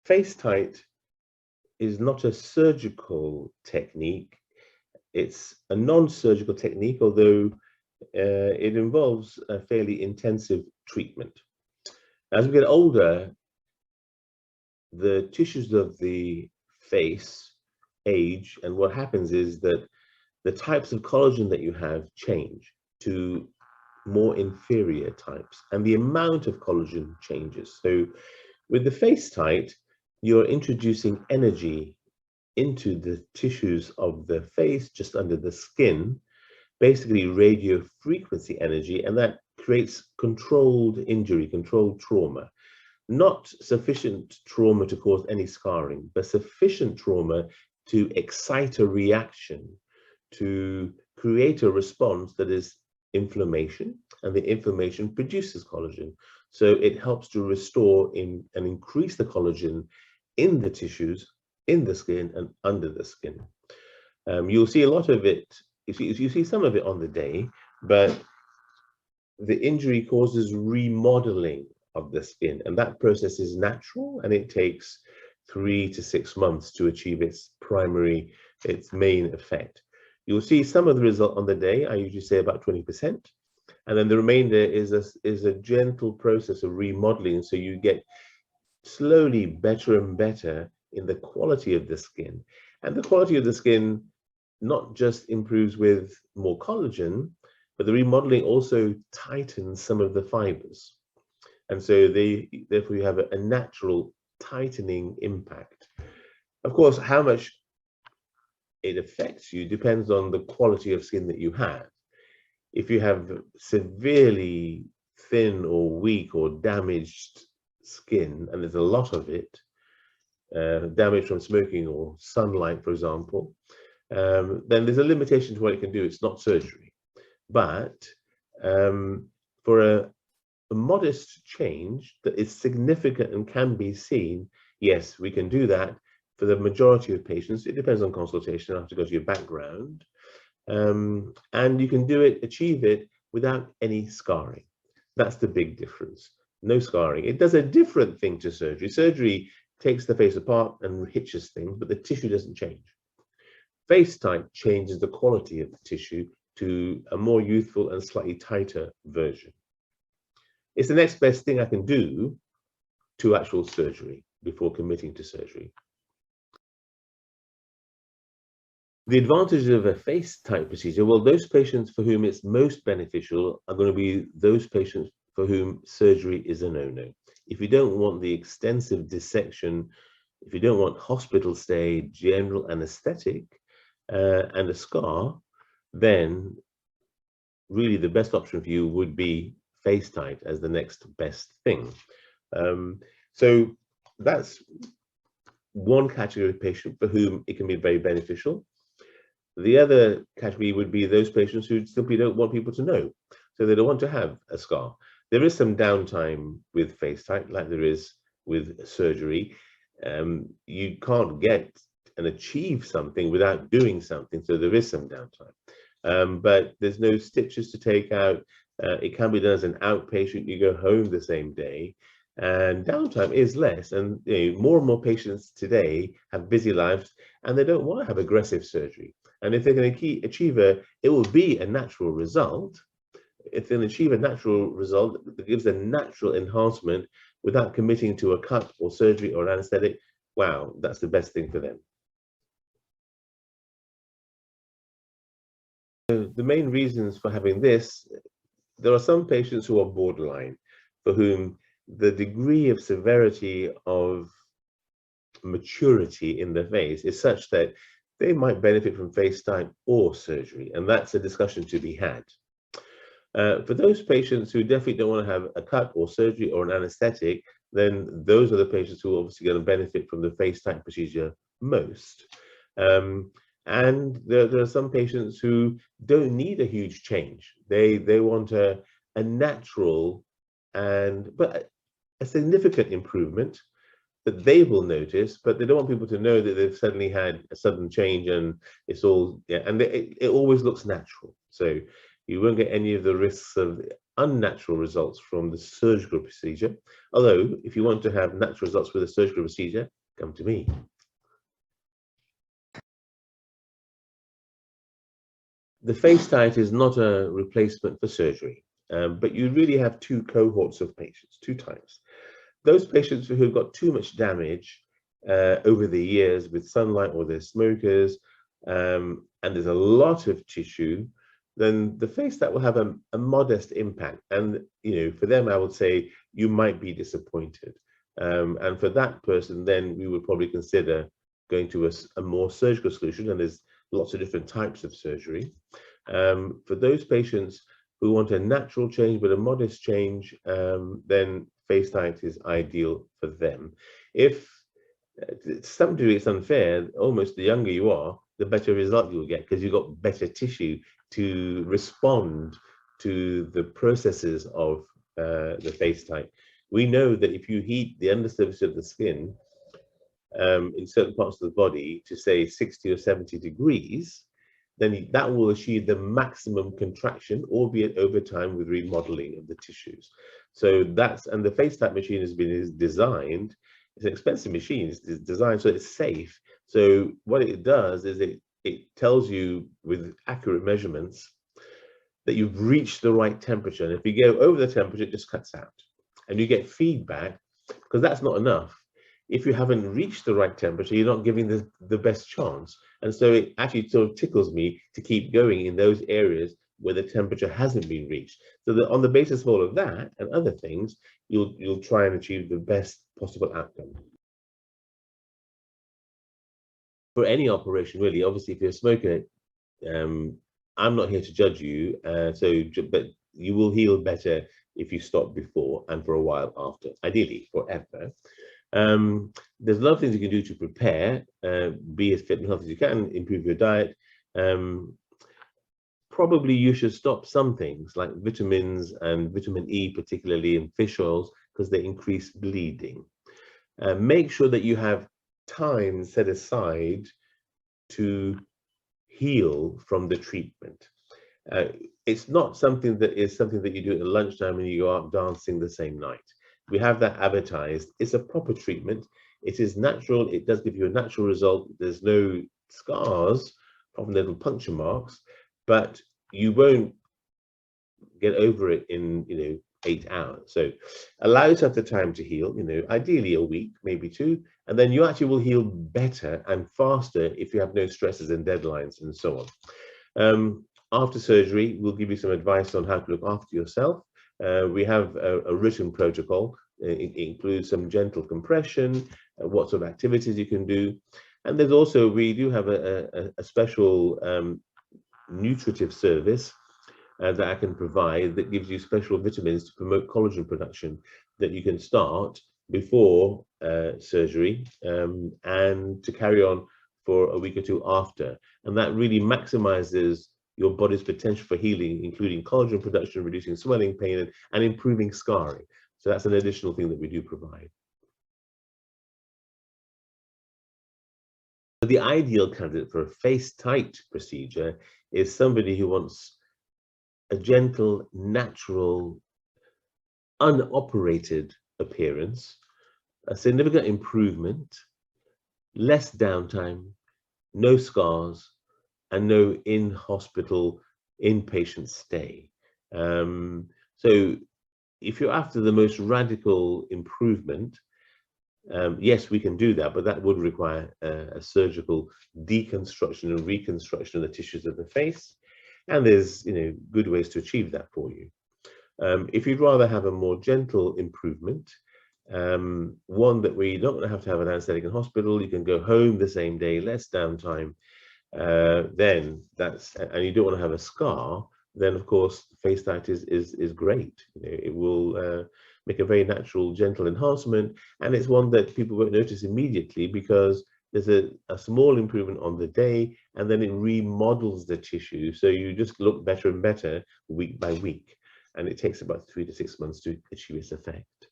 FaceTite is not a surgical technique. It's a non-surgical technique, although it involves a fairly intensive treatment. As we get older, the tissues of the face age, and what happens is that the types of collagen that you have change to more inferior types, and the amount of collagen changes. So with the FaceTite, you're introducing energy into the tissues of the face, just under the skin, basically radio frequency energy, and that creates controlled injury, controlled trauma. Not sufficient trauma to cause any scarring, but sufficient trauma to excite a reaction, to create a response that is inflammation, and the inflammation produces collagen. So it helps to restore and increase the collagen in the tissues, in the skin, and under the skin. You'll see a lot of it, you see some of it on the day, but the injury causes remodeling of the skin, and that process is natural, and it takes 3 to 6 months to achieve its main effect. You'll see some of the result on the day. I usually say about 20%, and then the remainder is a gentle process of remodeling, so you get slowly better and better in the quality of the skin. And the quality of the skin not just improves with more collagen, but the remodeling also tightens some of the fibers. And so therefore you have a natural tightening impact. Of course, how much it affects you depends on the quality of skin that you have. If you have severely thin or weak or damaged skin, and there's a lot of it, damage from smoking or sunlight, for example, then there's a limitation to what it can do. It's not surgery. But for a modest change that is significant and can be seen, yes, we can do that. For the majority of patients, it depends on consultation. I have to go to your background. And you can achieve it without any scarring. That's the big difference. No scarring. It does a different thing to surgery. Surgery takes the face apart and hitches things, but the tissue doesn't change. FaceTite changes the quality of the tissue to a more youthful and slightly tighter version. It's the next best thing I can do to actual surgery before committing to surgery. The advantages of a FaceTite procedure, well, those patients for whom it's most beneficial are going to be those patients for whom surgery is a no-no. If you don't want the extensive dissection, if you don't want hospital stay, general anesthetic, and a scar, then really the best option for you would be FaceTite as the next best thing. So that's one category of patient for whom it can be very beneficial. The other category would be those patients who simply don't want people to know, so they don't want to have a scar. There is some downtime with FaceTite, like there is with surgery. You can't get and achieve something without doing something, so there is some downtime. But there's no stitches to take out. It can be done as an outpatient. You go home the same day, and downtime is less. And more and more patients today have busy lives, and they don't want to have aggressive surgery. And if they're going to achieve it will be a natural result. If they can achieve a natural result that gives a natural enhancement without committing to a cut or surgery or anesthetic, wow, that's the best thing for them. So the main reasons for having this, there are some patients who are borderline, for whom the degree of severity of maturity in the face is such that they might benefit from FaceTite or surgery, and that's a discussion to be had. For those patients who definitely don't want to have a cut or surgery or an anesthetic, then those are the patients who are obviously going to benefit from the FaceTite procedure most. And there are some patients who don't need a huge change. They want a natural but a significant improvement that they will notice, but they don't want people to know that they've suddenly had a sudden change and it's all, and it always looks natural. So you won't get any of the risks of unnatural results from the surgical procedure. Although, if you want to have natural results with a surgical procedure, come to me. The Face Tite is not a replacement for surgery, but you really have two cohorts of patients, two types. Those patients who've got too much damage over the years with sunlight, or they're smokers, and there's a lot of tissue, then the Face Tite will have a modest impact. And for them, I would say you might be disappointed. And for that person, then we would probably consider going to a more surgical solution. And there's lots of different types of surgery. For those patients who want a natural change but a modest change, then Face Tite is ideal for them. If to some degree it's unfair, almost the younger you are, the better result you'll get, because you've got better tissue to respond to the processes of the Face Tite. We know that if you heat the undersurface of the skin in certain parts of the body to say 60 or 70 degrees, then that will achieve the maximum contraction, albeit over time with remodeling of the tissues. So and the Face Tite machine has been designed, it's an expensive machine, it's designed so it's safe. So what it does is it tells you with accurate measurements that you've reached the right temperature. And if you go over the temperature, it just cuts out. And you get feedback, because that's not enough. If you haven't reached the right temperature, you're not giving the best chance. And so it actually sort of tickles me to keep going in those areas where the temperature hasn't been reached. So that on the basis of all of that and other things, you'll try and achieve the best possible outcome. For any operation, really, obviously, if you're a smoker, I'm not here to judge you, but you will heal better if you stop before and for a while after, ideally forever. There's a lot of things you can do to prepare, be as fit and healthy as you can, improve your diet. Probably you should stop some things like vitamins and vitamin E, particularly in fish oils, because they increase bleeding. Make sure that you have time set aside to heal from the treatment. It's not something that you do at lunchtime and you go out dancing the same night. We have that advertised. It's a proper treatment. It is natural. It does give you a natural result. There's no scars from little puncture marks, but you won't get over it in 8 hours. So allow yourself the time to heal, ideally a week, maybe 2, and then you actually will heal better and faster if you have no stresses and deadlines and so on. After surgery, we'll give you some advice on how to look after yourself. We have a written protocol. It includes some gentle compression, what sort of activities you can do. And there's also, we do have a special nutritive service that I can provide that gives you special vitamins to promote collagen production that you can start before surgery and to carry on for a week or 2 after. And that really maximizes your body's potential for healing, including collagen production, reducing swelling, pain, and improving scarring. So that's an additional thing that we do provide. The ideal candidate for a Face Tite procedure is somebody who wants a gentle, natural, unoperated appearance, a significant improvement, less downtime, no scars, and no in-hospital inpatient stay. So if you're after the most radical improvement, yes, we can do that, but that would require a surgical deconstruction and reconstruction of the tissues of the face. And there's good ways to achieve that for you. If you'd rather have a more gentle improvement, one that we don't have to have an anesthetic in hospital, you can go home the same day, less downtime, then and you don't want to have a scar, then of course Face Tite is great. It will make a very natural, gentle enhancement, and it's one that people won't notice immediately because there's a small improvement on the day, and then it remodels the tissue, so you just look better and better week by week, and it takes about 3 to 6 months to achieve its effect.